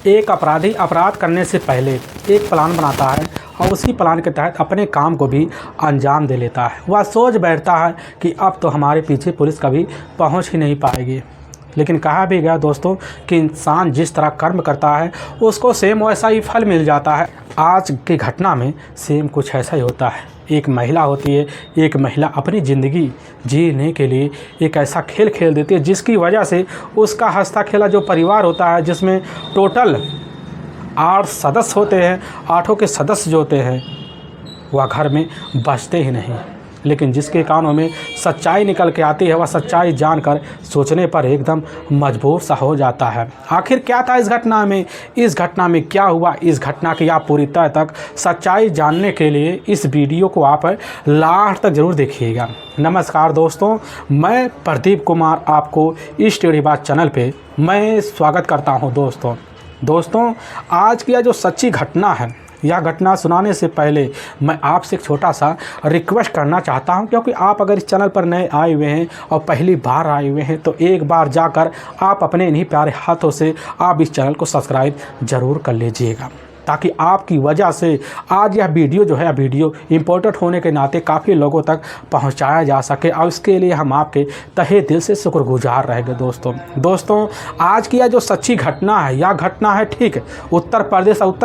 एक अपराधी अपराध करने से पहले एक प्लान बनाता है और उसी प्लान के तहत अपने काम को भी अंजाम दे लेता है। वह सोच बैठता है कि अब तो हमारे पीछे पुलिस कभी पहुंच ही नहीं पाएगी। लेकिन कहा भी गया दोस्तों कि इंसान जिस तरह कर्म करता है उसको सेम वैसा ही फल मिल जाता है। आज की घटना में सेम कुछ ऐसा ही होता है। एक महिला होती है, एक महिला अपनी ज़िंदगी जीने के लिए एक ऐसा खेल खेल देती है जिसकी वजह से उसका हंसता खेला जो परिवार होता है, जिसमें टोटल 8 सदस्य होते हैं, 8 के सदस्य जो होते हैं वह घर में बचते ही नहीं। लेकिन जिसके कानों में सच्चाई निकल के आती है वह सच्चाई जानकर सोचने पर एकदम मजबूर सा हो जाता है। आखिर क्या था इस घटना में, इस घटना में क्या हुआ, इस घटना की आप पूरी तरह तक सच्चाई जानने के लिए इस वीडियो को आप लास्ट तक ज़रूर देखिएगा। नमस्कार दोस्तों, मैं प्रदीप कुमार आपको इस टेढ़ी बात चैनल पे मैं स्वागत करता हूँ। दोस्तों आज की यह जो सच्ची घटना है, यह घटना सुनाने से पहले मैं आपसे एक छोटा सा रिक्वेस्ट करना चाहता हूं, क्योंकि आप अगर इस चैनल पर नए आए हुए हैं और पहली बार आए हुए हैं तो एक बार जाकर आप अपने इन्हीं प्यारे हाथों से आप इस चैनल को सब्सक्राइब ज़रूर कर लीजिएगा, ताकि आपकी वजह से आज यह वीडियो जो है वीडियो इम्पोर्टेंट होने के नाते काफ़ी लोगों तक पहुंचाया जा सके, और इसके लिए हम आपके तहे दिल से शुक्रगुजार रहेंगे। दोस्तों आज की यह जो सच्ची घटना है, यह घटना है ठीक उत्तर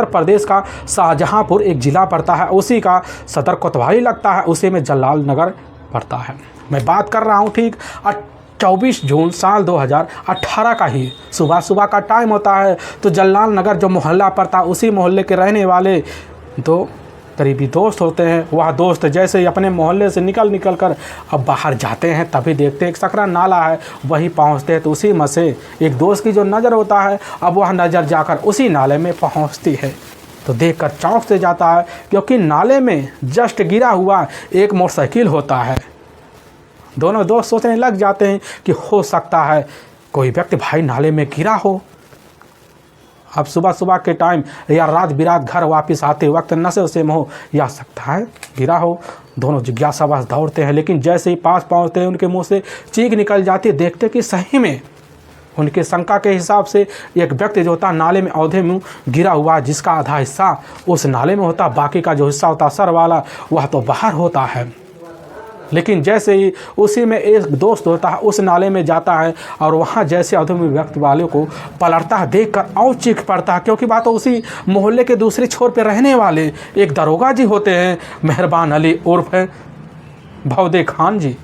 प्रदेश का शाहजहांपुर एक ज़िला पड़ता है, उसी का सदर कोतवाली लगता है, उसी में जलाल नगर पड़ता है। मैं बात कर रहा हूँ ठीक 24 जून साल 2018 का ही सुबह का टाइम होता है। तो जलाल नगर जो मोहल्ला पड़ता है, उसी मोहल्ले के रहने वाले दो करीबी दोस्त होते हैं। वह दोस्त जैसे ही अपने मोहल्ले से निकल कर अब बाहर जाते हैं, तभी देखते हैं एक सकरा नाला है, वहीं पहुंचते हैं। तो उसी में से एक दोस्त की जो नज़र होता है, अब वह नज़र जाकर उसी नाले में पहुंचती है। तो देखकर चौंक से जाता है, क्योंकि नाले में जस्ट गिरा हुआ एक मोटरसाइकिल होता है। दोनों दोस्त सोचने लग जाते हैं कि हो सकता है कोई व्यक्ति भाई नाले में गिरा हो। अब सुबह के टाइम या रात बिरात घर वापस आते वक्त नशे से में हो, या सकता है गिरा हो। दोनों जिज्ञासावश दौड़ते हैं, लेकिन जैसे ही पास पहुंचते हैं उनके मुंह से चीख निकल जाती है। देखते कि सही में उनके शंका के हिसाब से एक व्यक्ति जो होता है नाले में औधे में गिरा हुआ, जिसका आधा हिस्सा उस नाले में होता, बाकी का जो हिस्सा होता सर वाला वह तो बाहर होता है। लेकिन जैसे ही उसी में एक दोस्त होता है उस नाले में जाता है और वहाँ जैसे अधूरे व्यक्ति वाले को पलटता है, देखकर और चीख पड़ता है, क्योंकि बात तो उसी मोहल्ले के दूसरे छोर पे रहने वाले एक दरोगा जी होते हैं, मेहरबान अली उर्फ भवदे खान जी।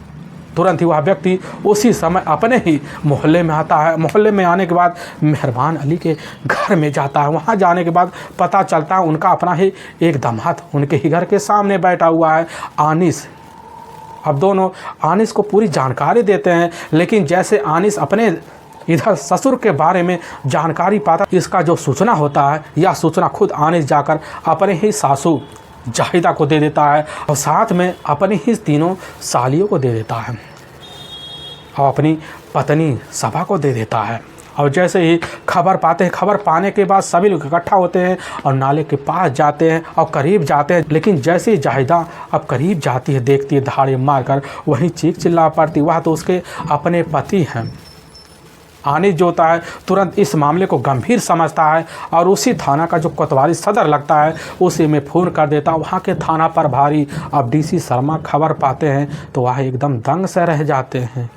तुरंत ही वह व्यक्ति उसी समय अपने ही मोहल्ले में आता है। मोहल्ले में आने के बाद मेहरबान अली के घर में जाता है। वहाँ जाने के बाद पता चलता है उनका अपना ही एक दामाद उनके ही घर के सामने बैठा हुआ है, आनिस। अब दोनों आनिस को पूरी जानकारी देते हैं, लेकिन जैसे आनिस अपने इधर ससुर के बारे में जानकारी पाता, इसका जो सूचना होता है यह सूचना खुद आनिस जाकर अपने ही सासू जाहिदा को दे देता है, और साथ में अपनी ही तीनों सालियों को दे देता है और अपनी पत्नी सभा को दे देता है। और जैसे ही खबर पाते हैं, खबर पाने के बाद सभी लोग इकट्ठा होते हैं और नाले के पास जाते हैं और करीब जाते हैं। लेकिन जैसे ही जाहिदा अब करीब जाती है, देखती है दहाड़े मारकर वहीं चीख चिल्ला पड़ती। वह तो उसके अपने पति हैं। आनिस जो होता है तुरंत इस मामले को गंभीर समझता है और उसी थाना का जो कोतवाली सदर लगता है उसी में फ़ोन कर देता है। वहाँ के थाना प्रभारी अब डीसी शर्मा खबर पाते हैं तो वह एकदम दंग से रह जाते हैं।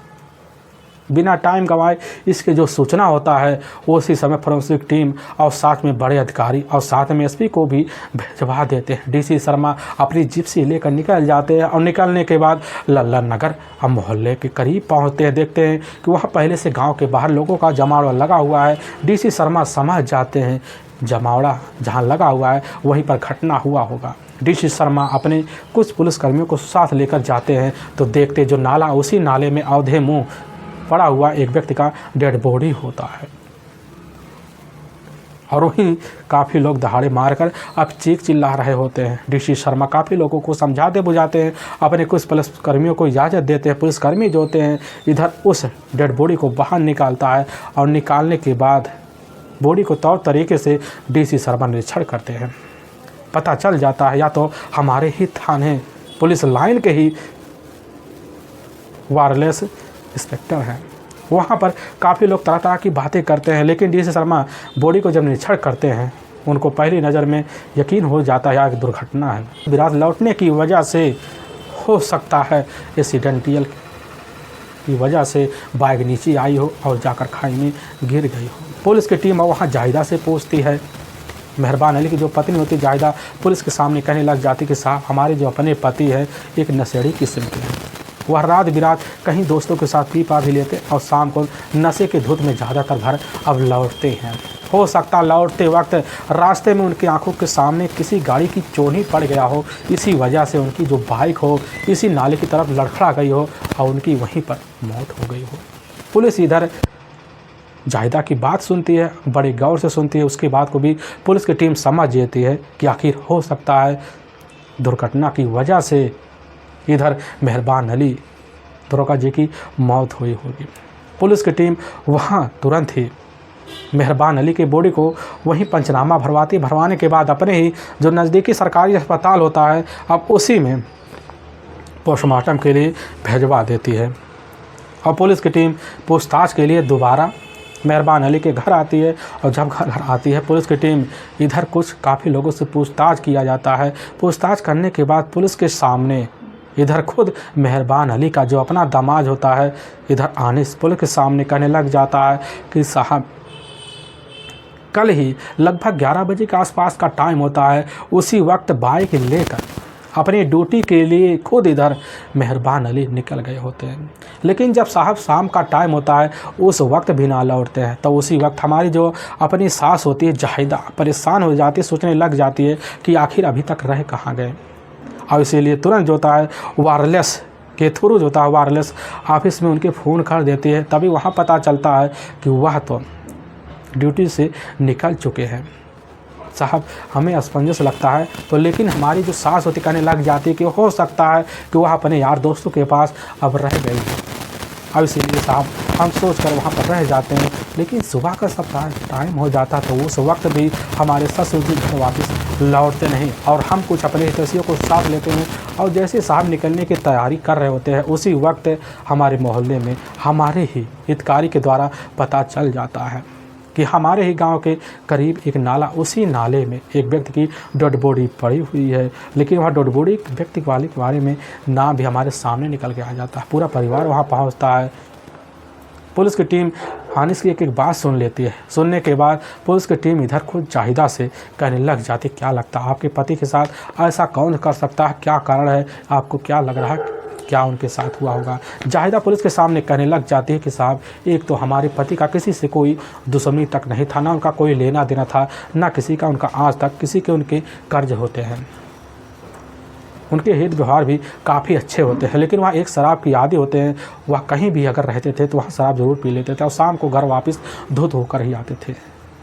बिना टाइम गंवाए इसके जो सूचना होता है उसी समय फोरेंसिक टीम और साथ में बड़े अधिकारी और साथ में एसपी को भी भिजवा देते हैं। डीसी शर्मा अपनी जिप्सी लेकर निकल जाते हैं और निकलने के बाद लल्लन नगर अब मोहल्ले के करीब पहुंचते हैं। देखते हैं कि वहाँ पहले से गांव के बाहर लोगों का जमावड़ा लगा हुआ है। डीसी शर्मा समझ जाते हैं जमावड़ा जहाँ लगा हुआ है वहीं पर घटना हुआ होगा। डीसी शर्मा अपने कुछ पुलिसकर्मियों को साथ लेकर जाते हैं तो देखते जो नाला, उसी नाले में औधे मुँह पड़ा हुआ एक व्यक्ति का डेड बॉडी होता है। और वहीं काफ़ी लोग दहाड़े मारकर अब चीख चिल्ला रहे होते हैं। डीसी शर्मा काफ़ी लोगों को समझाते बुझाते हैं, अपने कुछ पुलिसकर्मियों को इजाज़त देते हैं। पुलिसकर्मी जो होते हैं इधर उस डेड बॉडी को बाहर निकालता है और निकालने के बाद बॉडी को तौर तरीके से डीसी शर्मा निरीक्षण करते हैं। पता चल जाता है या तो हमारे ही थाने पुलिस लाइन के ही वायरलेस इंस्पेक्टर हैं। वहाँ पर काफ़ी लोग तरह तरह की बातें करते हैं, लेकिन डीसी शर्मा बॉडी को जब निरीक्षण करते हैं उनको पहली नज़र में यकीन हो जाता है एक दुर्घटना है। विराट लौटने की वजह से हो सकता है एक्सीडेंटल की वजह से बाइक नीचे आई हो और जाकर खाई में गिर गई हो। पुलिस की टीम वहाँ जाहिदा से पूछती है। मेहरबान अली की जो पत्नी होती जाहिदा पुलिस के सामने कहने लग जाती कि साहब हमारे जो अपने पति है एक नशेड़ी किस्म के हैं। वह रात बिरात कहीं दोस्तों के साथ पी पा भी लेते और शाम को नशे के धुत में ज़्यादातर घर अब लौटते हैं। हो सकता लौटते वक्त रास्ते में उनकी आंखों के सामने किसी गाड़ी की चोनी पड़ गया हो, इसी वजह से उनकी जो बाइक हो इसी नाले की तरफ लड़खड़ा गई हो और उनकी वहीं पर मौत हो गई हो। पुलिस इधर जाहिदा की बात सुनती है, बड़ी गौर से सुनती है। उसकी बात को भी पुलिस की टीम समझ लेती है कि आखिर हो सकता है दुर्घटना की वजह से इधर मेहरबान अली दरोगा जी की मौत हुई होगी। पुलिस की टीम वहाँ तुरंत ही मेहरबान अली के बॉडी को वहीं पंचनामा भरवाने के बाद अपने ही जो नज़दीकी सरकारी अस्पताल होता है अब उसी में पोस्टमार्टम के लिए भेजवा देती है। और पुलिस की टीम पूछताछ के लिए दोबारा मेहरबान अली के घर आती है। और जब घर आती है पुलिस की टीम इधर कुछ काफ़ी लोगों से पूछताछ किया जाता है। पूछताछ करने के बाद पुलिस के सामने इधर खुद मेहरबान अली का जो अपना दामाद होता है इधर आनिस पुलिस के सामने कहने लग जाता है कि साहब कल ही लगभग 11 बजे के आसपास का टाइम होता है, उसी वक्त बाइक लेकर अपनी ड्यूटी के लिए खुद इधर मेहरबान अली निकल गए होते हैं। लेकिन जब साहब शाम का टाइम होता है उस वक्त भी ना लौटते हैं, तो उसी वक्त हमारी जो अपनी सास होती है जाहिदा परेशान हो जाती है, सोचने लग जाती है कि आखिर अभी तक रह कहाँ गए। और इसीलिए तुरंत जो होता है वायरलेस के थ्रू जो होता है वायरलेस ऑफिस में उनके फ़ोन कर देती है। तभी वहाँ पता चलता है कि वह तो ड्यूटी से निकल चुके हैं। साहब हमें असमंजस लगता है तो, लेकिन हमारी जो सास होती कहने लग जाती है कि हो सकता है कि वह अपने यार दोस्तों के पास अब रह गई है। अब इसीलिए साहब हम सोच कर वहाँ पर रह जाते हैं। लेकिन सुबह का सब टाइम हो जाता तो उस वक्त भी हमारे ससुर जी घर वापस लौटते नहीं और हम कुछ अपने हितैषियों को साथ लेते हैं। और जैसे साहब निकलने की तैयारी कर रहे होते हैं उसी वक्त हमारे मोहल्ले में हमारे ही हितकारी के द्वारा पता चल जाता है कि हमारे ही गांव के करीब एक नाला, उसी नाले में एक व्यक्ति की डेड बॉडी पड़ी हुई है। लेकिन वह डेड बॉडी व्यक्ति वाले के बारे में नाम भी हमारे सामने निकल के आ जाता है। पूरा परिवार वहां पहुंचता है। पुलिस की टीम आनिस की एक बात सुन लेती है। सुनने के बाद पुलिस की टीम इधर खुद जाहिदा से कहने लग जाती, क्या लगता है आपके पति के साथ ऐसा कौन कर सकता है, क्या कारण है, आपको क्या लग रहा है क्या उनके साथ हुआ होगा। जाहिदा पुलिस के सामने कहने लग जाती है कि साहब एक तो हमारे पति का किसी से कोई दुश्मनी तक नहीं था, ना उनका कोई लेना देना था, ना किसी का उनका आज तक किसी के उनके कर्ज होते हैं। उनके हित व्यवहार भी काफ़ी अच्छे होते हैं। लेकिन वहाँ एक शराब की आदी होते हैं, वह कहीं भी अगर रहते थे तो वहाँ शराब ज़रूर पी लेते थे और शाम को घर वापस धुत होकर ही आते थे।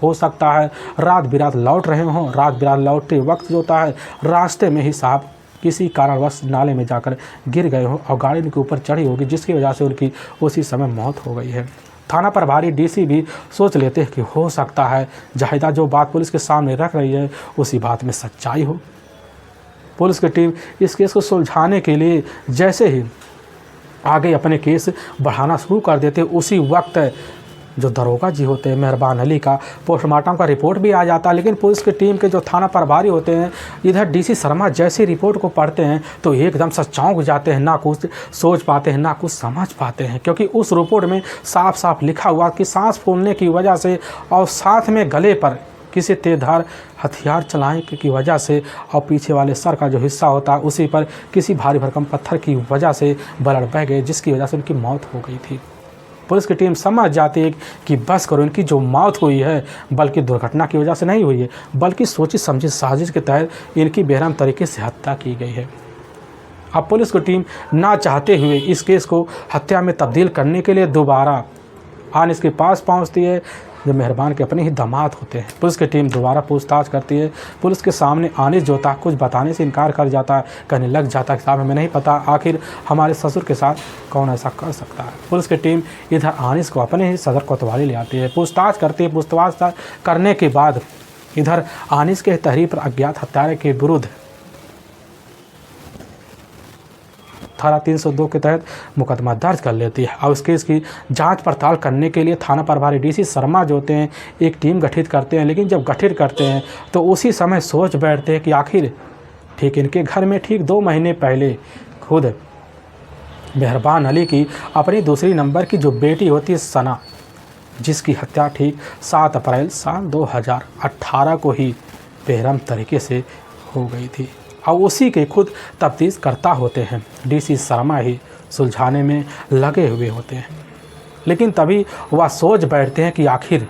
हो सकता है रात बिरात लौट रहे हों, रात बिरात लौटते वक्त जो होता है रास्ते में ही साहब किसी कारणवश नाले में जाकर गिर गए हो और गाड़ी उनके ऊपर चढ़ी होगी, जिसकी वजह से उनकी उसी समय मौत हो गई है। थाना प्रभारी डीसी भी सोच लेते हैं कि हो सकता है जाहिदा जो बात पुलिस के सामने रख रही है उसी बात में सच्चाई हो। पुलिस की टीम इस केस को सुलझाने के लिए जैसे ही आगे अपने केस बढ़ाना शुरू कर देते, उसी वक्त जो दरोगा जी होते हैं मेहरबान अली का पोस्टमार्टम का रिपोर्ट भी आ जाता है। लेकिन पुलिस की टीम के जो थाना प्रभारी होते हैं इधर डीसी शर्मा जैसे रिपोर्ट को पढ़ते हैं तो एकदम से चौंक जाते हैं, ना कुछ सोच पाते हैं ना कुछ समझ पाते हैं। क्योंकि उस रिपोर्ट में साफ साफ लिखा हुआ कि सांस फूलने की वजह से और साथ में गले पर किसी तेजधार हथियार चलाने की वजह से और पीछे वाले सर का जो हिस्सा होता है उसी पर किसी भारी भरकम पत्थर की वजह से ब्लड बह गए, जिसकी वजह से उनकी मौत हो गई थी। पुलिस की टीम समझ जाती है कि बस करो, इनकी जो मौत हुई है बल्कि दुर्घटना की वजह से नहीं हुई है, बल्कि सोची समझी साजिश के तहत इनकी बेरहम तरीके से हत्या की गई है। अब पुलिस की टीम ना चाहते हुए इस केस को हत्या में तब्दील करने के लिए दोबारा आनिस के पास पहुंचती है, जो मेहरबान के अपने ही दामाद होते हैं। पुलिस की टीम दोबारा पूछताछ करती है। पुलिस के सामने आनिस जो था कुछ बताने से इनकार कर जाता है, कहने लग जाता है कि साहब हमें नहीं पता आखिर हमारे ससुर के साथ कौन ऐसा कर सकता है। पुलिस की टीम इधर आनिस को अपने ही सदर कोतवाली ले आती है, पूछताछ करती है। पूछताछ करने के बाद इधर आनिस के तहरीर पर अज्ञात हत्यारे के विरुद्ध धारा 302 के तहत मुकदमा दर्ज कर लेती है और उस केस की जांच पड़ताल करने के लिए थाना प्रभारी डीसी शर्मा जो होते हैं एक टीम गठित करते हैं। लेकिन जब गठित करते हैं तो उसी समय सोच बैठते हैं कि आखिर ठीक इनके घर में ठीक 2 महीने पहले खुद मेहरबान अली की अपनी दूसरी नंबर की जो बेटी होती है सना, जिसकी हत्या ठीक 7 अप्रैल साल 2018 को ही बेरहम तरीके से हो गई थी और उसी के खुद तफ्तीश करता होते हैं डीसी शर्मा ही सुलझाने में लगे हुए होते हैं। लेकिन तभी वह सोच बैठते हैं कि आखिर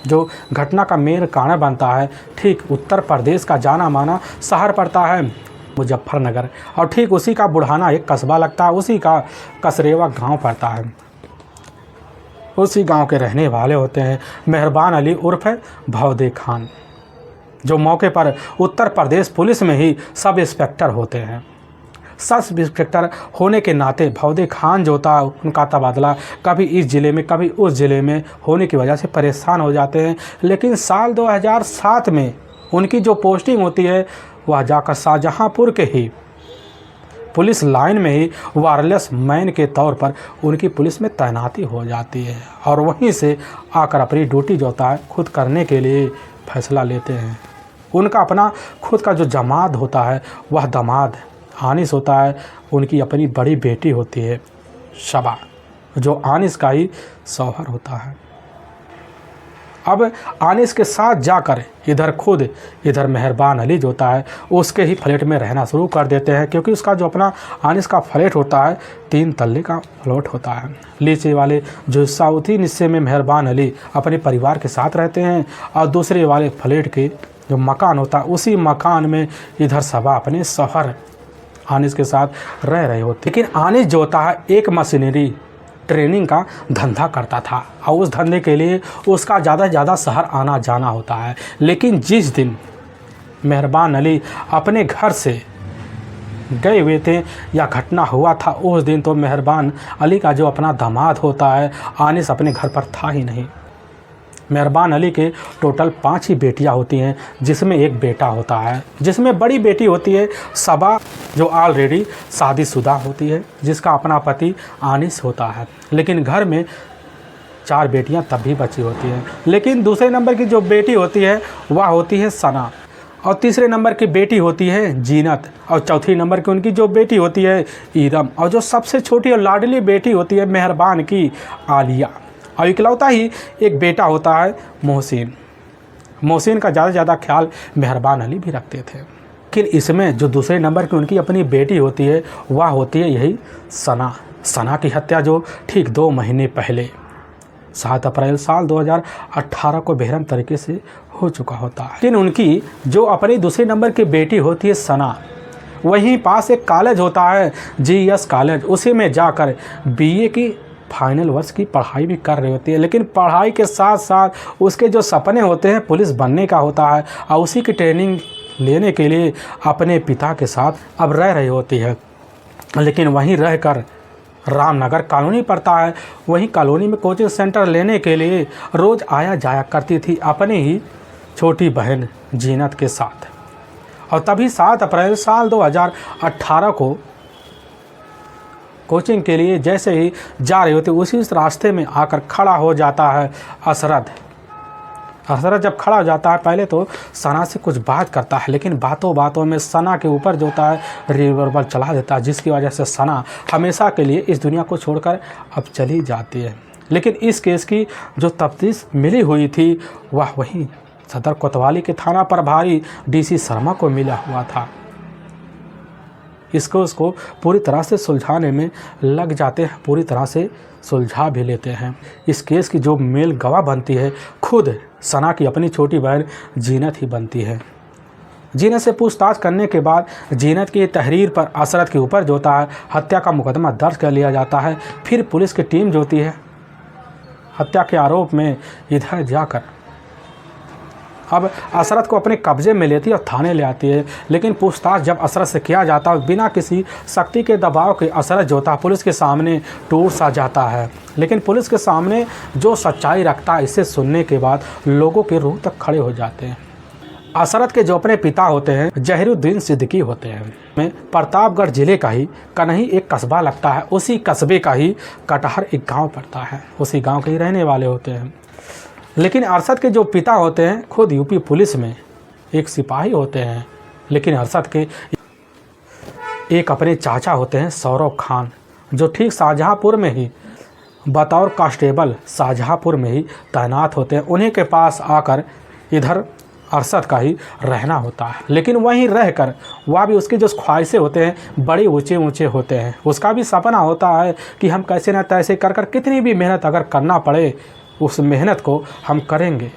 जो घटना का मेन कारण बनता है ठीक उत्तर प्रदेश का जाना माना शहर पड़ता है मुजफ्फरनगर और ठीक उसी का बुढ़ाना एक कस्बा लगता है, उसी का कसरेवा गांव पड़ता है। उसी गांव के रहने वाले होते हैं मेहरबान अली उर्फ भौदे खान, जो मौके पर उत्तर प्रदेश पुलिस में ही सब इंस्पेक्टर होते हैं। सब इंस्पेक्टर होने के नाते भौदे खान जो था उनका तबादला कभी इस ज़िले में कभी उस ज़िले में होने की वजह से परेशान हो जाते हैं। लेकिन साल 2007 में उनकी जो पोस्टिंग होती है वह जाकर शाहजहांपुर के ही पुलिस लाइन में ही वायरलेस मैन के तौर पर उनकी पुलिस में तैनाती हो जाती है और वहीं से आकर अपनी ड्यूटी जो होता है खुद करने के लिए फैसला लेते हैं। उनका अपना खुद का जो जमात होता है वह दामाद आनिस होता है, उनकी अपनी बड़ी बेटी होती है शबा, जो आनिस का ही शौहर होता है। अब आनिस के साथ जाकर इधर मेहरबान अली जो होता है उसके ही फ्लैट में रहना शुरू कर देते हैं, क्योंकि उसका जो अपना आनिस का फ्लैट होता है 3 तल्ले का फ्लैट होता है। नीचे वाले जो हिस्सा उसी हिस्से में मेहरबान अली अपने परिवार के साथ रहते हैं और दूसरे वाले फ्लैट के जो मकान होता है उसी मकान में इधर शबा अपने शौहर आनिस के साथ रह रहे होते। लेकिन आनिस जो होता है एक मशीनरी ट्रेनिंग का धंधा करता था और उस धंधे के लिए उसका ज़्यादा से ज़्यादा शहर आना जाना होता है। लेकिन जिस दिन मेहरबान अली अपने घर से गए हुए थे या घटना हुआ था उस दिन तो मेहरबान अली का जो अपना दामाद होता है आनिस अपने घर पर था ही नहीं। मेहरबान अली के टोटल 5 ही बेटियां होती हैं, जिसमें एक बेटा होता है, जिसमें बड़ी बेटी होती है शबा, जो ऑलरेडी शादीशुदा होती है, जिसका अपना पति आनिस होता है। लेकिन घर में 4 बेटियां तब भी बची होती हैं। लेकिन दूसरे नंबर की जो बेटी होती है वह होती है सना और तीसरे नंबर की बेटी होती है जीनत और चौथी नंबर की उनकी जो बेटी होती है ईरम और जो सबसे छोटी और लाडली बेटी होती है मेहरबान की आलिया और इकलौता ही एक बेटा होता है मोहसिन। मोहसिन का ज़्यादा से ज़्यादा ख्याल मेहरबान अली भी रखते थे। लेकिन इसमें जो दूसरे नंबर की उनकी अपनी बेटी होती है वह होती है यही सना की हत्या जो ठीक 2 महीने पहले 7 अप्रैल साल 2018 को बेरहम तरीके से हो चुका होता है। लेकिन उनकी जो अपनी दूसरे नंबर की बेटी होती है सना, वहीं पास एक कॉलेज होता है GS कॉलेज, उसी में जाकर BA की फाइनल वर्ष की पढ़ाई भी कर रही होती है। लेकिन पढ़ाई के साथ साथ उसके जो सपने होते हैं पुलिस बनने का होता है और उसी की ट्रेनिंग लेने के लिए अपने पिता के साथ अब रह रही होती है। लेकिन वहीं रहकर रामनगर कॉलोनी पड़ता है, वहीं कॉलोनी में कोचिंग सेंटर लेने के लिए रोज़ आया जाया करती थी अपनी ही छोटी बहन जीनत के साथ। और तभी 7 अप्रैल साल 2018 को कोचिंग के लिए जैसे ही जा रही होती उसी रास्ते में आकर खड़ा हो जाता है असरद। जब खड़ा हो जाता है पहले तो सना से कुछ बात करता है, लेकिन बातों में सना के ऊपर जो होता है रिवॉल्वर चला देता है, जिसकी वजह से सना हमेशा के लिए इस दुनिया को छोड़कर अब चली जाती है। लेकिन इस केस की जो तफ्तीश मिली हुई थी वह वहीं सदर कोतवाली के थाना प्रभारी डीसी शर्मा को मिला हुआ था। उसको पूरी तरह से सुलझाने में लग जाते हैं, पूरी तरह से सुलझा भी लेते हैं। इस केस की जो मेल गवाह बनती है खुद सना की अपनी छोटी बहन जीनत ही बनती है। जीनत से पूछताछ करने के बाद जीनत की तहरीर पर असरत के ऊपर जो होता है हत्या का मुकदमा दर्ज कर लिया जाता है। फिर पुलिस की टीम जो होती है हत्या के आरोप में इधर जाकर अब असरत को अपने कब्जे में लेती है और थाने ले आती है। लेकिन पूछताछ जब असरत से किया जाता है बिना किसी सख्ती के दबाव के असरत जो होता है पुलिस के सामने टूट सा जाता है। लेकिन पुलिस के सामने जो सच्चाई रखता है इसे सुनने के बाद लोगों के रूह तक खड़े हो जाते हैं। असरत के जो अपने पिता होते हैं जहीरुद्दीन सिद्दीकी होते हैं। में प्रतापगढ़ जिले का ही कन्ही एक कस्बा लगता है, उसी कस्बे का ही कटहर एक गांव पड़ता है, उसी गांव के ही रहने वाले होते हैं। लेकिन अरशद के जो पिता होते हैं खुद यूपी पुलिस में एक सिपाही होते हैं। लेकिन अरशद के एक अपने चाचा होते हैं सौरभ खान, जो ठीक शाहजहाँपुर में ही बतौर कांस्टेबल शाहजहाँपुर में ही तैनात होते हैं। उन्हीं के पास आकर इधर अरशद का ही रहना होता है। लेकिन वहीं रहकर वह भी उसकी जो ख्वाहिशें होते हैं बड़े ऊंचे ऊंचे होते हैं। उसका भी सपना होता है कि हम कैसे न तैसे कर कितनी भी मेहनत अगर करना पड़े उस मेहनत को हम करेंगे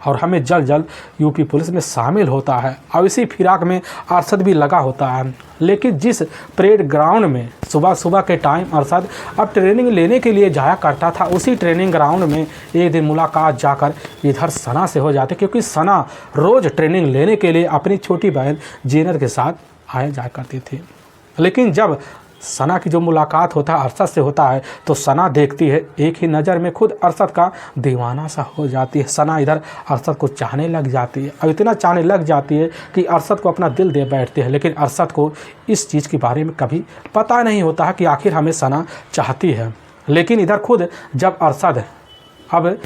और हमें जल्द जल्द यूपी पुलिस में शामिल होता है। और इसी फिराक में अरशद भी लगा होता है। लेकिन जिस परेड ग्राउंड में सुबह सुबह के टाइम अरशद अब ट्रेनिंग लेने के लिए जाया करता था, उसी ट्रेनिंग ग्राउंड में एक दिन मुलाकात जाकर इधर सना से हो जाती, क्योंकि सना रोज़ ट्रेनिंग लेने के लिए अपनी छोटी बहन जीनत के साथ आया जाया करती थी। लेकिन जब सना की जो मुलाकात होता है अरशद से होता है तो सना देखती है, एक ही नज़र में खुद अरशद का दीवाना सा हो जाती है। सना इधर अरशद को चाहने लग जाती है और इतना चाहने लग जाती है कि अरशद को अपना दिल दे बैठती है। लेकिन अरशद को इस चीज़ के बारे में कभी पता नहीं होता है कि आखिर हमें सना चाहती है। लेकिन इधर खुद जब अरशद अब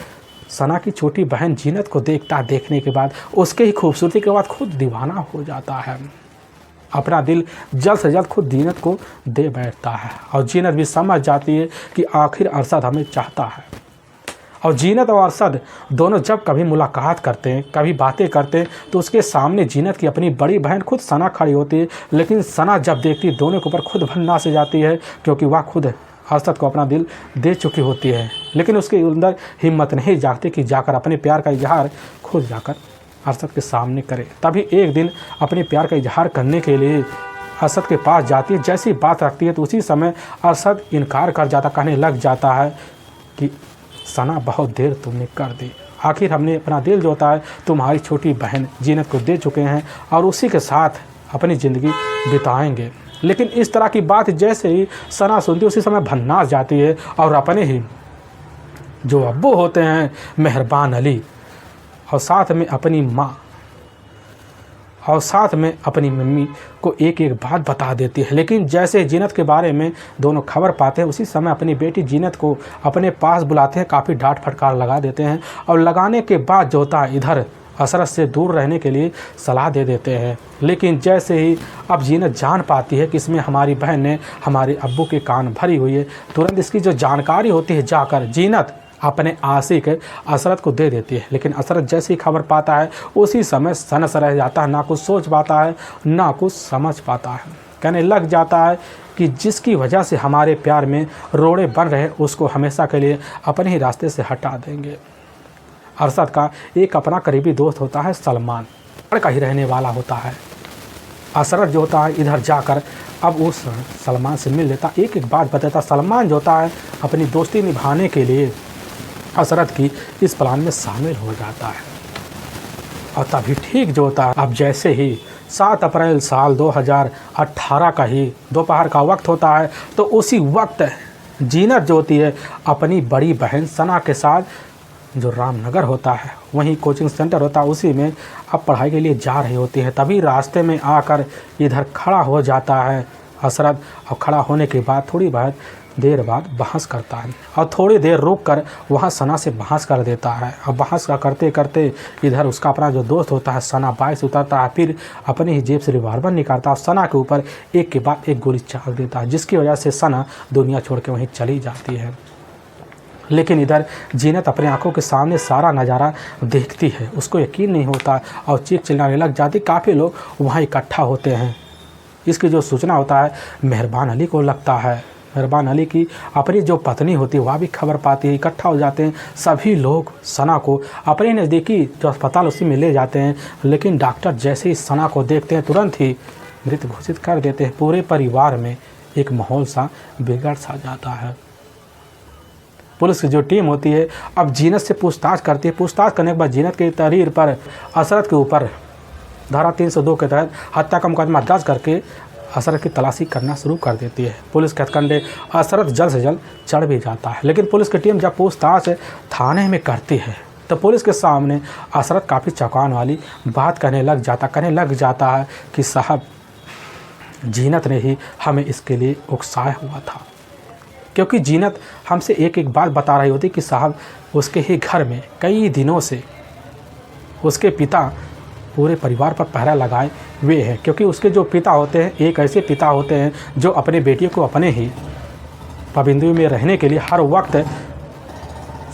सना की छोटी बहन जीनत को देखता है, देखने के बाद उसके ही खूबसूरती के बाद खुद दीवाना हो जाता है। अपना दिल जल्द से जल्द खुद जीनत को दे बैठता है और जीनत भी समझ जाती है कि आखिर अरशद हमें चाहता है। और जीनत और अरशद दोनों जब कभी मुलाकात करते हैं, कभी बातें करते हैं, तो उसके सामने जीनत की अपनी बड़ी बहन खुद सना खड़ी होती है। लेकिन सना जब देखती है दोनों के ऊपर खुद भनना से जाती है, क्योंकि वह खुद अरशद को अपना दिल दे चुकी होती है। लेकिन उसके अंदर हिम्मत नहीं जागती कि जाकर अपने प्यार का इजहार खुद जाकर अरशद के सामने करे। तभी एक दिन अपने प्यार का इजहार करने के लिए अरशद के पास जाती है। जैसी बात रखती है तो उसी समय अरशद इनकार कर जाता, कहने लग जाता है कि सना बहुत देर तुमने कर दी, आखिर हमने अपना दिल जो होता है तुम्हारी छोटी बहन जीनत को दे चुके हैं और उसी के साथ अपनी ज़िंदगी बिताएंगे। लेकिन इस तरह की बात जैसे ही सना सुनती उसी समय भन्नास जाती है और अपने ही जो अब्बू होते हैं मेहरबान अली और साथ में अपनी माँ और साथ में अपनी मम्मी को एक एक बात बता देती है। लेकिन जैसे जीनत के बारे में दोनों खबर पाते हैं उसी समय अपनी बेटी जीनत को अपने पास बुलाते हैं, काफ़ी डांट फटकार लगा देते हैं और लगाने के बाद जो होता है इधर अशरफ से दूर रहने के लिए सलाह दे देते हैं। लेकिन जैसे ही अब जीनत जान पाती है कि इसमें हमारी बहन ने हमारे अब्बू के कान भरी हुई है, तुरंत इसकी जो जानकारी होती है जाकर जीनत अपने आशिक अशरफ को दे देती है। लेकिन अशरफ जैसे ही खबर पाता है उसी समय सनस रह जाता है, ना कुछ सोच पाता है ना कुछ समझ पाता है। कहने लग जाता है कि जिसकी वजह से हमारे प्यार में रोड़े बन रहे उसको हमेशा के लिए अपने ही रास्ते से हटा देंगे। अरशद का एक अपना करीबी दोस्त होता है सलमान, का ही रहने वाला होता है। अशरफ जो होता है इधर जाकर अब उस सलमान से मिल लेता, एक एक बात बताता। सलमान जो होता है अपनी दोस्ती निभाने के लिए अशरफ की इस प्लान में शामिल हो जाता है। और तभी ठीक जो होता है अब जैसे ही 7 अप्रैल साल 2018 का ही दोपहर का वक्त होता है, तो उसी वक्त जीनत जो होती है अपनी बड़ी बहन सना के साथ जो रामनगर होता है वहीं कोचिंग सेंटर होता है उसी में अब पढ़ाई के लिए जा रही होती है। तभी रास्ते में आकर इधर खड़ा हो जाता है अशरफ और खड़ा होने के बाद थोड़ी देर बाद बहस करता है और थोड़ी देर रुक कर वहाँ सना से बहस कर देता है। और बहस का करते करते इधर उसका अपना जो दोस्त होता है सना बाइक से उतरता है, फिर अपने ही जेब से रिवॉल्वर निकालता है और सना के ऊपर एक के बाद एक गोली चाल देता है, जिसकी वजह से सना दुनिया छोड़ के वहीं चली जाती है। लेकिन इधर जीनत अपने आंखों के सामने सारा नज़ारा देखती है, उसको यकीन नहीं होता और चीख चिल्लाने लग जाती। काफ़ी लोग वहाँ इकट्ठा होते हैं। इसकी जो सूचना होता है मेहरबान अली को लगता है। मेहरबान अली की अपनी जो पत्नी होती है वह भी खबर पाती है, इकट्ठा हो जाते हैं। सभी लोग सना को अपने नज़दीकी जो अस्पताल उसी में ले जाते हैं। लेकिन डॉक्टर जैसे ही सना को देखते हैं तुरंत ही मृत घोषित कर देते हैं। पूरे परिवार में एक माहौल सा बिगड़ सा जाता है। पुलिस की जो टीम होती है अब जीनत से पूछताछ करती है। पूछताछ करने के बाद जीनत के तहरीर पर अशरफ के ऊपर धारा 302 के तहत हत्या का मुकदमा दर्ज करके अशरफ की तलाशी करना शुरू कर देती है। पुलिस के हथकंडे अशरफ जल्द से जल्द चढ़ भी जाता है। लेकिन पुलिस की टीम जब पूछताछ थाने में करती है तो पुलिस के सामने असरत काफ़ी चौंकाने वाली बात कहने लग जाता है कि साहब जीनत ने ही हमें इसके लिए उकसाया हुआ था, क्योंकि जीनत हमसे एक एक बात बता रही होती कि साहब उसके ही घर में कई दिनों से उसके पिता पूरे परिवार पर पहरा लगाए हुए हैं, क्योंकि उसके जो पिता होते हैं एक ऐसे पिता होते हैं जो अपने बेटियों को अपने ही पाबंदी में रहने के लिए हर वक्त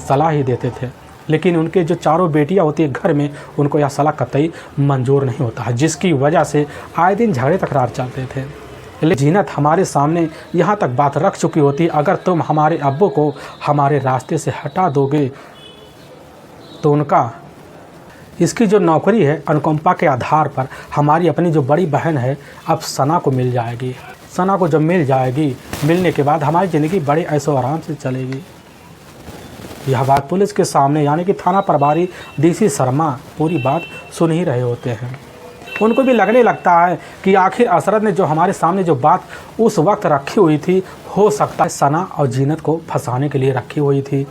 सलाह ही देते थे, लेकिन उनके जो चारों बेटियां होती है घर में उनको यह सलाह कतई मंजूर नहीं होता है, जिसकी वजह से आए दिन झगड़े तकरार चलते थे। लेकिन जीनत हमारे सामने यहाँ तक बात रख चुकी होती, अगर तुम हमारे अब्बू को हमारे रास्ते से हटा दोगे तो उनका इसकी जो नौकरी है अनुकंपा के आधार पर हमारी अपनी जो बड़ी बहन है अब सना को मिल जाएगी। सना को जब मिल जाएगी, मिलने के बाद हमारी ज़िंदगी बड़े ऐशो आराम से चलेगी। यह बात पुलिस के सामने यानी कि थाना प्रभारी डीसी शर्मा पूरी बात सुन ही रहे होते हैं। उनको भी लगने लगता है कि आखिर असरत ने जो हमारे सामने जो बात उस वक्त रखी हुई थी, हो सकता है सना और जीनत को फंसाने के लिए रखी हुई थी।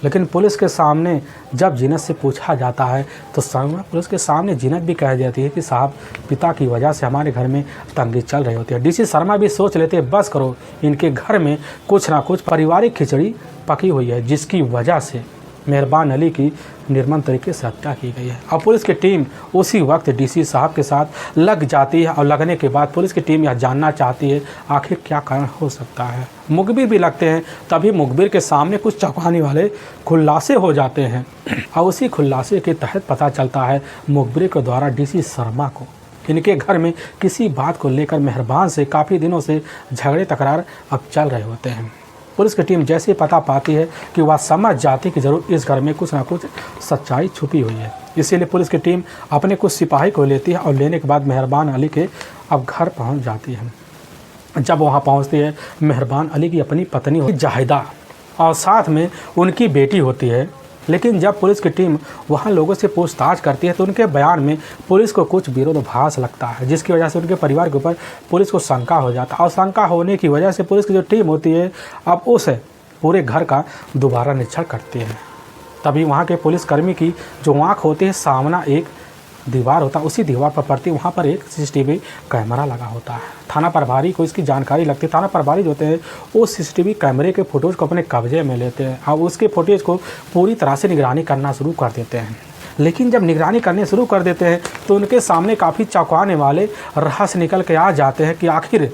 लेकिन पुलिस के सामने जब जीनत से पूछा जाता है तो पुलिस के सामने जीनत भी कह देती है कि साहब पिता की वजह से हमारे घर में तंगी चल रही होती है। डीसी शर्मा भी सोच लेते हैं बस करो, इनके घर में कुछ ना कुछ पारिवारिक खिचड़ी पकी हुई है, जिसकी वजह से मेहरबान अली की निर्मम तरीके से हत्या की गई है। अब पुलिस की टीम उसी वक्त डीसी साहब के साथ लग जाती है और लगने के बाद पुलिस की टीम यह जानना चाहती है आखिर क्या कारण हो सकता है। मुखबिर भी लगते हैं, तभी मुखबिर के सामने कुछ चौंकाने वाले खुलासे हो जाते हैं और उसी खुलासे के तहत पता चलता है मुखबिर के द्वारा डीसी शर्मा को इनके घर में किसी बात को लेकर मेहरबान से काफ़ी दिनों से झगड़े तकरार अब चल रहे होते हैं। पुलिस की टीम जैसे पता पाती है कि वह समझ जाती कि ज़रूर इस घर में कुछ ना कुछ सच्चाई छुपी हुई है, इसीलिए पुलिस की टीम अपने कुछ सिपाही को लेती है और लेने के बाद मेहरबान अली के अब घर पहुंच जाती है। जब वहां पहुंचती है मेहरबान अली की अपनी पत्नी होती जाहिदा और साथ में उनकी बेटी होती है। लेकिन जब पुलिस की टीम वहां लोगों से पूछताछ करती है तो उनके बयान में पुलिस को कुछ विरोधाभास लगता है, जिसकी वजह से उनके परिवार के ऊपर पुलिस को शंका हो जाता है और शंका होने की वजह से पुलिस की जो टीम होती है अब उस पूरे घर का दोबारा निरीक्षण करती है। तभी वहाँ के पुलिसकर्मी की जो आँख होती है सामना एक दीवार होता है, उसी दीवार पर पड़ती वहाँ पर एक CCTV कैमरा लगा होता है। थाना प्रभारी को इसकी जानकारी लगती है। थाना प्रभारी जो होते हैं उस CCTV कैमरे के फुटेज को अपने कब्जे में लेते हैं और उसके फुटेज को पूरी तरह से निगरानी करना शुरू कर देते हैं। लेकिन जब निगरानी करने शुरू कर देते हैं तो उनके सामने काफ़ी चौंकाने वाले रहस्य निकल के आ जाते हैं कि आखिर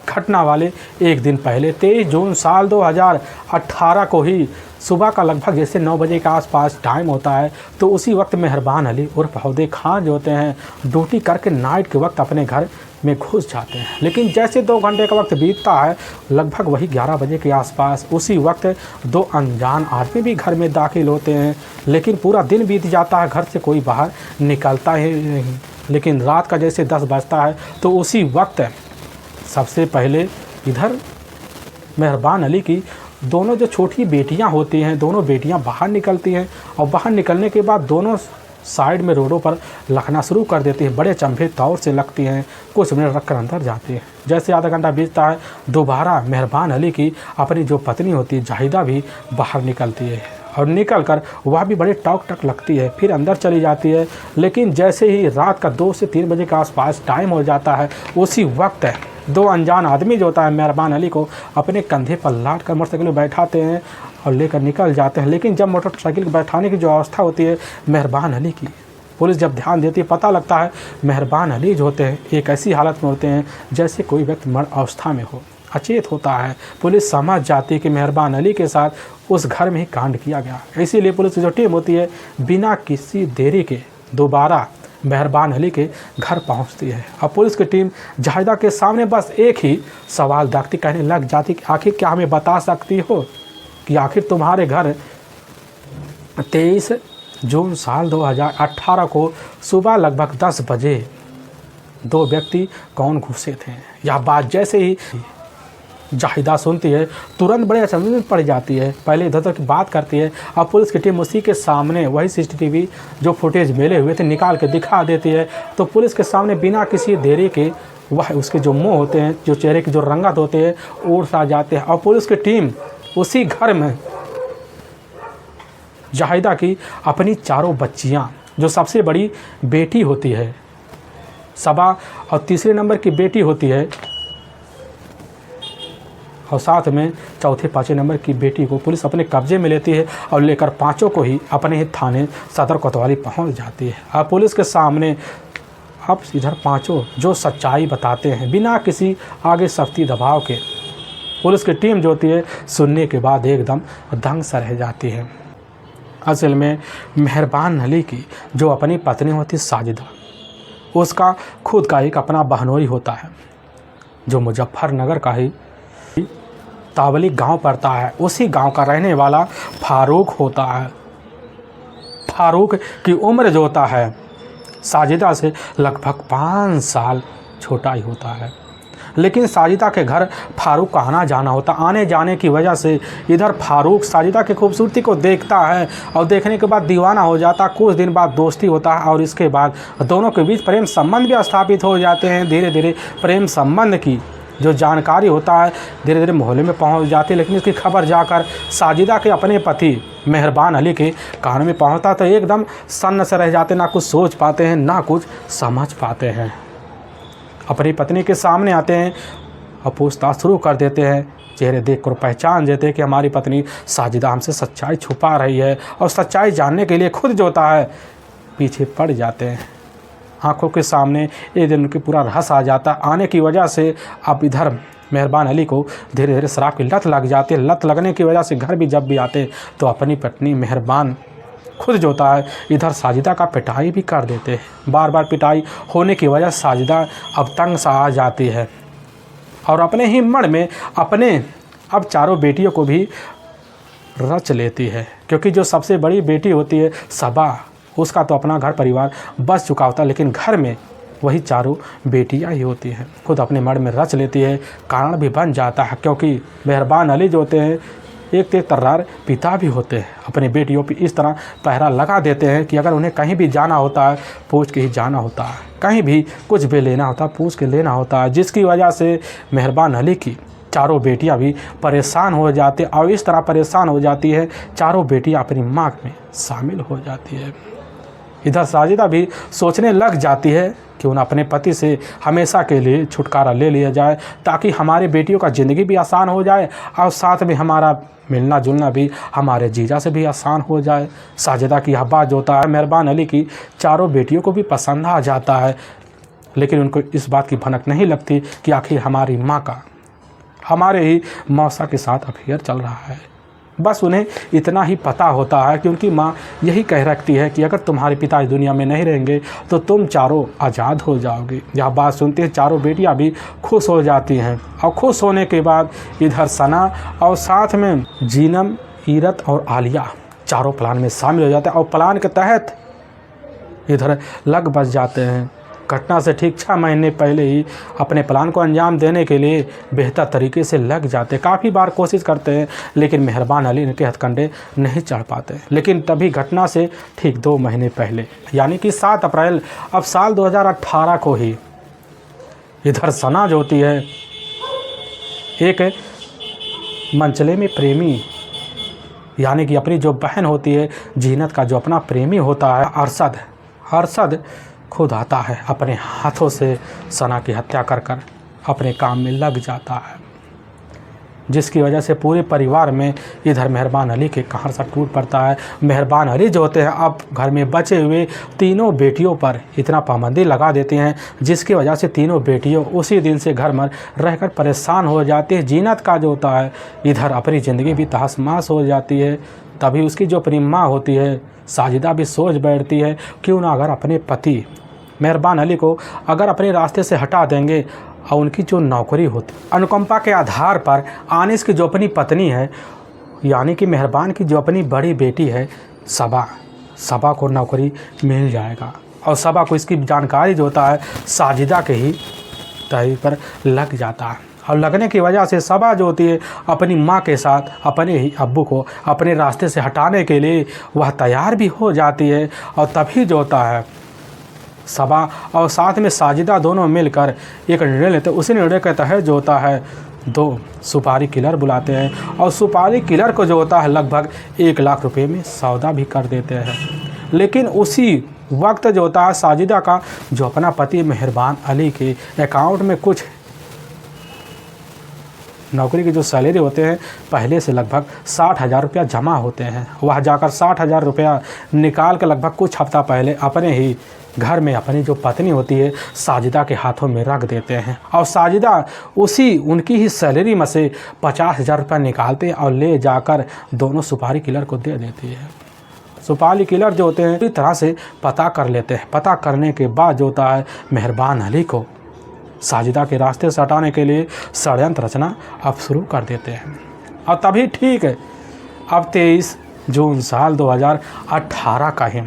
घटना वाले एक दिन पहले 23 जून साल 2018 को ही सुबह का लगभग जैसे 9 बजे के आसपास टाइम होता है, तो उसी वक्त मेहरबान अली उर्फ हौदे खान जो होते हैं ड्यूटी करके नाइट के वक्त अपने घर में घुस जाते हैं। लेकिन जैसे 2 घंटे का वक्त बीतता है, लगभग वही 11 बजे के आसपास उसी वक्त 2 अनजान आदमी भी घर में दाखिल होते हैं। लेकिन पूरा दिन बीत जाता है, घर से कोई बाहर निकलता ही नहीं। लेकिन रात का जैसे 10 बजता है तो उसी वक्त सबसे पहले इधर मेहरबान अली की दोनों जो छोटी बेटियां होती हैं, दोनों बेटियां बाहर निकलती हैं और बाहर निकलने के बाद दोनों साइड में रोडों पर लगना शुरू कर देती हैं। बड़े चंभे तौर से लगती हैं, कुछ मिनट रखकर अंदर जाती हैं। जैसे आधा घंटा बीतता है, दोबारा मेहरबान अली की अपनी जो पत्नी होती है जाहिदा भी बाहर निकलती है और निकल कर वह भी बड़े टॉक टक लगती है, फिर अंदर चली जाती है। लेकिन जैसे ही रात का 2 से 3 बजे के आसपास टाइम हो जाता है, उसी वक्त 2 अनजान आदमी जो होता है मेहरबान अली को अपने कंधे पर लाद कर मोटरसाइकिल में बैठाते हैं और लेकर निकल जाते हैं। लेकिन जब मोटरसाइकिल बैठाने की जो अवस्था होती है मेहरबान अली की, पुलिस जब ध्यान देती है, पता लगता है मेहरबान अली जो होते हैं एक ऐसी हालत में होते हैं जैसे कोई व्यक्ति मर अवस्था में हो, अचेत होता है। पुलिस समझ जाती है कि मेहरबान अली के साथ उस घर में ही कांड किया गया। इसीलिए पुलिस की जो टीम होती है बिना किसी देरी के दोबारा मेहरबान अली के घर पहुंचती है। अब पुलिस की टीम जाहिदा के सामने बस एक ही सवाल रखती, कहने लग जाती कि आखिर क्या हमें बता सकती हो कि आखिर तुम्हारे घर 23 जून साल 2018 को सुबह लगभग 10 बजे 2 व्यक्ति कौन घुसे थे। यह बात जैसे ही जाहिदा सुनती है तुरंत बड़े अचंभे में पड़ जाती है, पहले इधर की बात करती है। अब पुलिस की टीम उसी के सामने वही CCTV जो फुटेज मिले हुए थे निकाल के दिखा देती है। तो पुलिस के सामने बिना किसी देरी के वह उसके जो मुंह होते हैं, जो चेहरे के जो रंगत होते हैं उड़ सा जाते हैं। और पुलिस की टीम उसी घर में जाहिदा की अपनी चारों बच्चियाँ, जो सबसे बड़ी बेटी होती है सबा और तीसरे नंबर की बेटी होती है और साथ में चौथे पाँचवें नंबर की बेटी को पुलिस अपने कब्जे में लेती है और लेकर पांचों को ही अपने ही थाने सदर कोतवाली पहुंच जाती है। अब पुलिस के सामने अब इधर पांचों जो सच्चाई बताते हैं बिना किसी आगे सख्ती दबाव के, पुलिस की टीम जो होती है सुनने के बाद एकदम दंग सा रह जाती है। असल में मेहरबान अली की जो अपनी पत्नी होती साजिदा, उसका खुद का एक अपना बहनोई होता है जो मुजफ्फरनगर का ही तावली गांव पड़ता है। उसी गांव का रहने वाला फारूक होता है। फारूक की उम्र जो होता है साजिदा से लगभग 5 साल छोटा ही होता है, लेकिन साजिदा के घर फारूक का आना जाना होता। आने जाने की वजह से इधर फारूक साजिदा की खूबसूरती को देखता है और देखने के बाद दीवाना हो जाता। कुछ दिन बाद दोस्ती होता है और इसके बाद दोनों के बीच प्रेम संबंध भी स्थापित हो जाते हैं। धीरे धीरे प्रेम संबंध की जो जानकारी होता है धीरे धीरे मोहल्ले में पहुंच जाती है, लेकिन इसकी खबर जाकर साजिदा के अपने पति मेहरबान अली के कान में पहुंचता तो एकदम सन्न से रह जाते, ना कुछ सोच पाते हैं ना कुछ समझ पाते हैं। अपनी पत्नी के सामने आते हैं और पूछताछ शुरू कर देते हैं। चेहरे देखकर पहचान देते हैं कि हमारी पत्नी साजिदा हमसे सच्चाई छुपा रही है और सच्चाई जानने के लिए खुद जो होता है पीछे पड़ जाते हैं। आंखों के सामने एक दिन उनकी पूरा रहस्य आ जाता। आने की वजह से अब इधर मेहरबान अली को धीरे धीरे शराब की लत लग जाती है। लत लगने की वजह से घर भी जब भी आते तो अपनी पत्नी मेहरबान खुद जो होता है इधर साजिदा का पिटाई भी कर देते हैं। बार बार पिटाई होने की वजह साजिदा अब तंग सा आ जाती है और अपने ही मन में अपने अब चारों बेटियों को भी रच लेती है, क्योंकि जो सबसे बड़ी बेटी होती है सबा, उसका तो अपना घर परिवार बस चुका होता है, लेकिन घर में वही चारों बेटियां ही होती हैं। खुद अपने मन में रच लेती है। कारण भी बन जाता है क्योंकि मेहरबान अली जो होते हैं एक तेज तर्रार पिता भी होते हैं। अपनी बेटियों पर इस तरह पहरा लगा देते हैं कि अगर उन्हें कहीं भी जाना होता है पूछ के ही जाना होता है, कहीं भी कुछ भी लेना होता है पूछ के लेना होता है, जिसकी वजह से मेहरबान अली की चारों बेटियां भी परेशान हो जाती है और इस तरह परेशान हो जाती है चारों बेटियां अपनी माँ में शामिल हो जाती है। इधर साजिदा भी सोचने लग जाती है कि उन्हें अपने पति से हमेशा के लिए छुटकारा ले लिया जाए ताकि हमारे बेटियों का ज़िंदगी भी आसान हो जाए और साथ में हमारा मिलना जुलना भी हमारे जीजा से भी आसान हो जाए। साजिदा की यह बात जो होता है मेहरबान अली की चारों बेटियों को भी पसंद आ जाता है, लेकिन उनको इस बात की भनक नहीं लगती कि आखिर हमारी माँ का हमारे ही मौसा के साथ अफेयर चल रहा है। बस उन्हें इतना ही पता होता है कि उनकी माँ यही कह रखती है कि अगर तुम्हारे पिता इस दुनिया में नहीं रहेंगे तो तुम चारों आज़ाद हो जाओगे। यह बात सुनते हैं चारों बेटियां भी खुश हो जाती हैं और खुश होने के बाद इधर सना और साथ में जीनम, ईरत और आलिया चारों प्लान में शामिल हो जाते हैं और प्लान के तहत इधर लग बच जाते हैं। घटना से ठीक 6 महीने पहले ही अपने प्लान को अंजाम देने के लिए बेहतर तरीके से लग जाते। काफ़ी बार कोशिश करते हैं लेकिन मेहरबान अली इनके हथकंडे नहीं चढ़ पाते। लेकिन तभी घटना से ठीक 2 महीने पहले यानी कि 7 अप्रैल अब साल 2018 को ही इधर सना जो होती है एक मंचले में प्रेमी यानी कि अपनी जो बहन होती है जीनत का जो अपना प्रेमी होता है अरशद खुद आता है, अपने हाथों से सना की हत्या कर अपने काम में लग जाता है, जिसकी वजह से पूरे परिवार में इधर मेहरबान अली के कहर सा टूट पड़ता है। मेहरबान अली जो होते हैं अब घर में बचे हुए तीनों बेटियों पर इतना पाबंदी लगा देते हैं जिसकी वजह से तीनों बेटियों उसी दिन से घर में रहकर परेशान हो जाती है। जीनत का जो होता है इधर अपनी ज़िंदगी भी तहस-नहस हो जाती है। तभी उसकी जो अपनी माँ होती है साजिदा भी सोच बैठती है क्यों ना अगर अपने पति मेहरबान अली को अगर अपने रास्ते से हटा देंगे और उनकी जो नौकरी होती अनुकंपा के आधार पर आनिस की जो अपनी पत्नी है यानी कि मेहरबान की जो अपनी बड़ी बेटी है सबा को नौकरी मिल जाएगा और सबा को इसकी जानकारी जो होता है साजिदा के ही तय पर लग जाता है और लगने की वजह से सबा जो होती है अपनी माँ के साथ अपने ही अब्बू को अपने रास्ते से हटाने के लिए वह तैयार भी हो जाती है। और तभी जो होता है सबा और साथ में साजिदा दोनों मिलकर एक निर्णय लेते हैं। उसी निर्णय के तहत जो होता है 2 सुपारी किलर बुलाते हैं और सुपारी किलर को जो होता है लगभग 1 लाख रुपए में सौदा भी कर देते हैं। लेकिन उसी वक्त जो होता है साजिदा का जो अपना पति मेहरबान अली के अकाउंट में कुछ नौकरी के जो सैलरी होते हैं पहले से लगभग 60,000 रुपया जमा होते हैं। वह जाकर 60,000 रुपया निकाल कर लगभग कुछ हफ्ता पहले अपने ही घर में अपनी जो पत्नी होती है साजिदा के हाथों में रख देते हैं और साजिदा उसी उनकी ही सैलरी में से 50,000 रुपया निकालते और ले जाकर दोनों सुपारी किलर को दे देती है। सुपारी किलर जो होते हैं पूरी तरह से पता कर लेते हैं। पता करने के बाद जो होता है मेहरबान अली को साजिदा के रास्ते से हटाने के लिए षड्यंत्र रचना अब शुरू कर देते हैं। और तभी ठीक है अब 23 जून साल 2018 का है।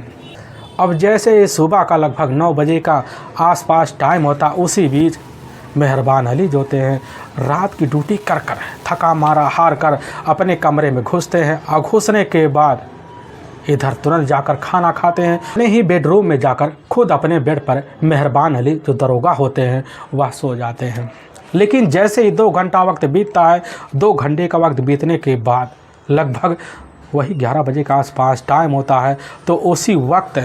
अब जैसे सुबह का लगभग 9 बजे का आसपास टाइम होता, उसी बीच मेहरबान अली जो होते हैं रात की ड्यूटी कर कर थका मारा हार कर अपने कमरे में घुसते हैं और घुसने के बाद इधर तुरंत जाकर खाना खाते हैं। अपने ही बेडरूम में जाकर खुद अपने बेड पर मेहरबान अली जो दरोगा होते हैं वह सो जाते हैं। लेकिन जैसे ही 2 घंटा वक्त बीतता है, 2 घंटे का वक्त बीतने के बाद लगभग वही 11 बजे का आसपास टाइम होता है, तो उसी वक्त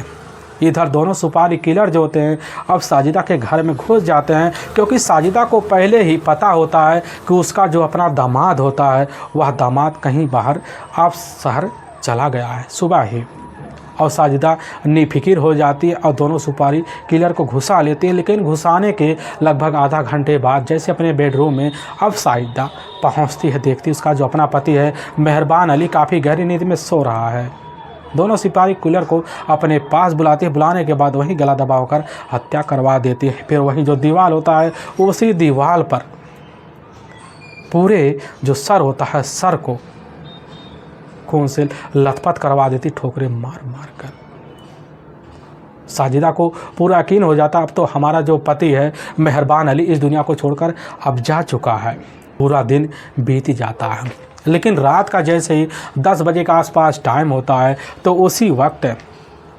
इधर दोनों सुपारी किलर जो होते हैं अब साजिदा के घर में घुस जाते हैं, क्योंकि साजिदा को पहले ही पता होता है कि उसका जो अपना दामाद होता है वह दामाद कहीं बाहर अब शहर चला गया है सुबह ही। और साजिदा निफिकिर हो जाती है और दोनों सुपारी किलर को घुसा लेती है। लेकिन घुसाने के लगभग आधा घंटे बाद जैसे अपने बेडरूम में अब साजिदा पहुंचती है, देखती है उसका जो अपना पति है मेहरबान अली काफ़ी गहरी नींद में सो रहा है। दोनों सिपाही किलर को अपने पास बुलाती है। बुलाने के बाद वही गला दबाकर हत्या करवा देती है। फिर वही जो दीवार होता है उसी दीवार पर पूरे जो सर होता है सर को खून से लथपथ करवा देती, ठोकरे मार मार कर। साजिदा को पूरा यकीन हो जाता अब तो हमारा जो पति है मेहरबान अली इस दुनिया को छोड़कर अब जा चुका है। पूरा दिन बीत जाता है। लेकिन रात का जैसे ही 10 बजे का आसपास टाइम होता है, तो उसी वक्त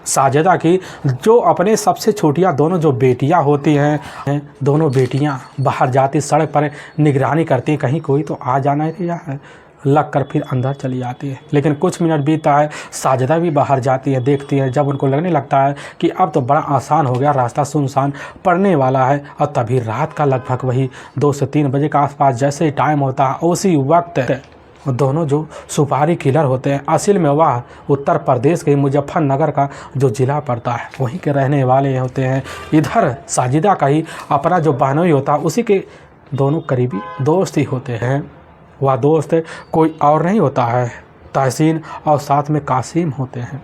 साजिदा की जो अपने सबसे छोटियाँ दोनों जो बेटियाँ होती हैं, दोनों बेटियाँ बाहर जाती सड़क पर निगरानी करती, कहीं कोई तो आ जाना ही है, लग कर फिर अंदर चली जाती है। लेकिन कुछ मिनट बीतता है, साजिदा भी बाहर जाती है, देखती है। जब उनको लगने लगता है कि अब तो बड़ा आसान हो गया, रास्ता सुनसान पड़ने वाला है, और तभी रात का लगभग वही 2 से 3 बजे के आसपास जैसे ही टाइम होता है, उसी वक्त दोनों जो सुपारी किलर होते हैं, असल में वह उत्तर प्रदेश के मुजफ्फरनगर का जो ज़िला पड़ता है वहीं के रहने वाले होते हैं। इधर साजिदा का ही अपना जो बहनोई होता है उसी के दोनों करीबी दोस्त ही होते हैं। वह दोस्त कोई और नहीं होता है, तहसीन और साथ में कासिम होते हैं।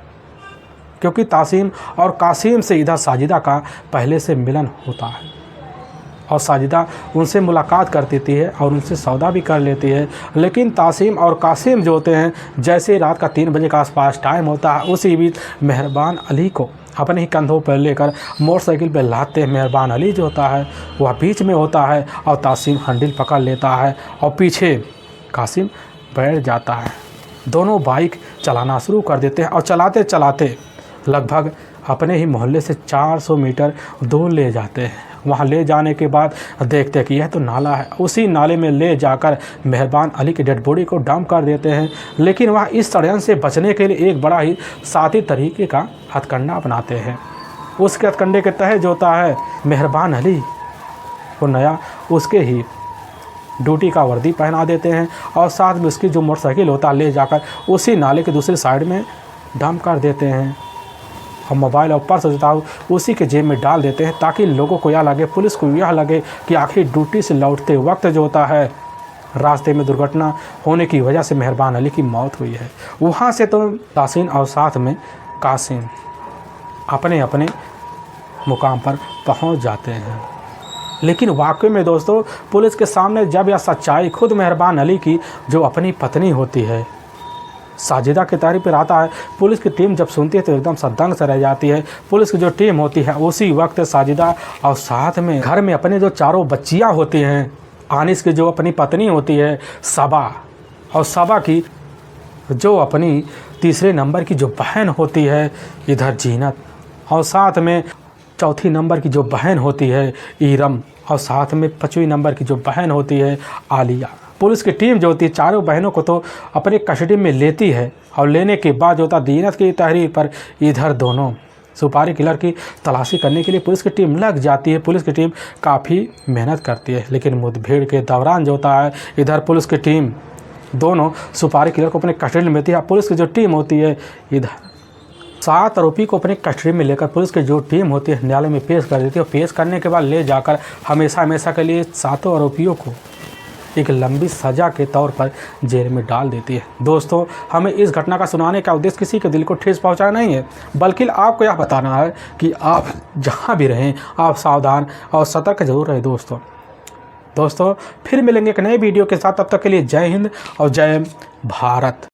क्योंकि तासीम और कासिम से इधर साजिदा का पहले से मिलन होता है और साजिदा उनसे मुलाकात कर देती है और उनसे सौदा भी कर लेती है। लेकिन तासीम और कासिम जो होते हैं, जैसे रात का 3 बजे का आसपास टाइम होता है, उसी बीच मेहरबान अली को अपने ही कंधों पर लेकर मोटरसाइकिल पर लाते हैं। मेहरबान अली जो होता है वह बीच में होता है और तासीम हैंडल पकड़ लेता है और पीछे कासिम बैठ जाता है। दोनों बाइक चलाना शुरू कर देते हैं और चलाते चलाते लगभग अपने ही मोहल्ले से 400 मीटर दूर ले जाते हैं। वहाँ ले जाने के बाद देखते हैं कि यह तो नाला है। उसी नाले में ले जाकर मेहरबान अली की डेड बॉडी को डंप कर देते हैं। लेकिन वह इस षड्यंत्र से बचने के लिए एक बड़ा ही साथी तरीके का हथकंडा अपनाते हैं। उसके हथकंडे के तहत जो होता है मेहरबान अली को नया उसके ही ड्यूटी का वर्दी पहना देते हैं और साथ में उसकी जो मोटरसाइकिल होता है ले जाकर उसी नाले के दूसरी साइड में डंप कर देते हैं और मोबाइल और पर्स होता है उसी के जेब में डाल देते हैं, ताकि लोगों को यह लगे, पुलिस को यह लगे कि आखिर ड्यूटी से लौटते वक्त जो होता है रास्ते में दुर्घटना होने की वजह से मेहरबान अली की मौत हुई है। वहाँ से तो तासीन और साथ में कासिम अपने अपने मुकाम पर पहुँच जाते हैं। लेकिन वाकई में दोस्तों पुलिस के सामने जब यह सच्चाई खुद मेहरबान अली की जो अपनी पत्नी होती है साजिदा की तारीफ पर आता है, पुलिस की टीम जब सुनती है तो एकदम सदंग से रह जाती है। पुलिस की जो टीम होती है उसी वक्त साजिदा और साथ में घर में अपने जो 4 बच्चियां होती हैं, आनिस की जो अपनी पत्नी होती है सबा, और सबा की जो अपनी 3 नंबर की जो बहन होती है इधर जीनत, और साथ में 4 नंबर की जो बहन होती है ईरम, और साथ में 5वीं नंबर की जो बहन होती है आलिया। पुलिस की टीम जो होती है चारों बहनों को तो अपने कस्टडी में लेती है और लेने के बाद जो होता है दीनत की तहरीर पर इधर दोनों सुपारी किलर की तलाशी करने के लिए पुलिस की टीम लग जाती है। पुलिस की टीम काफ़ी मेहनत करती है, लेकिन मुठभेड़ के दौरान जो होता है इधर पुलिस की टीम दोनों सुपारी किलर को अपने कस्टडी में लेती है। पुलिस की जो टीम होती है इधर 7 आरोपी को अपने कस्टडी में लेकर पुलिस की जो टीम होती है न्यायालय में पेश कर देती है और पेश करने के बाद ले जाकर हमेशा हमेशा के लिए 7 आरोपियों को एक लंबी सज़ा के तौर पर जेल में डाल देती है। दोस्तों, हमें इस घटना का सुनाने का उद्देश्य किसी के दिल को ठेस पहुंचाना नहीं है, बल्कि आपको यह बताना है कि आप जहां भी रहें आप सावधान और सतर्क जरूर रहें। दोस्तों फिर मिलेंगे एक नए वीडियो के साथ, तब तक के लिए जय हिंद और जय भारत।